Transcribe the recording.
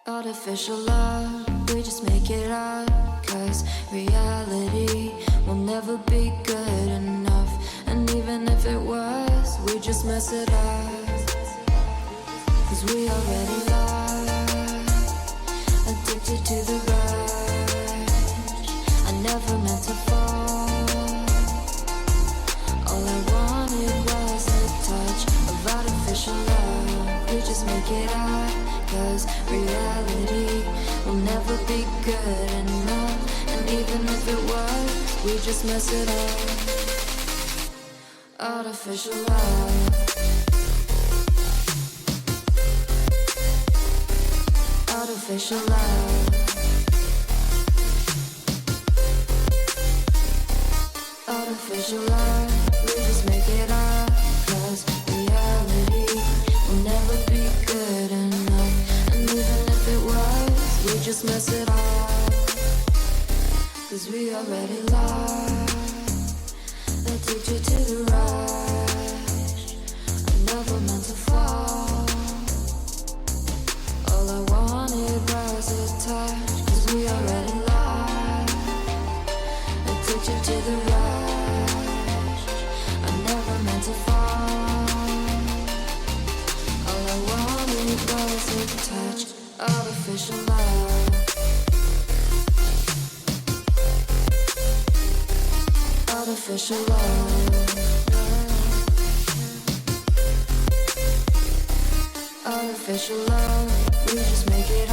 Artificial love, we just make it up, 'cause reality will never be good enough. And even if it was, we just mess it up, 'cause we already lost, addicted to the rush. I never meant to fall, all I wanted was a touch of artificial love. We just make it up, 'cause reality will never be good enough. And even if it was, we just mess it up. Artificial love, artificial love, artificial love. We just make it up, 'cause reality will never be good enough. And even if it was, we just mess it up, 'cause we already lost, addicted to the rush. I never meant to fall, all I wanted was a touch, 'cause we already lost, addicted to the rush. I never meant to fall, all I wanted was a touch. Artificial love, artificial love, artificial love. We just make it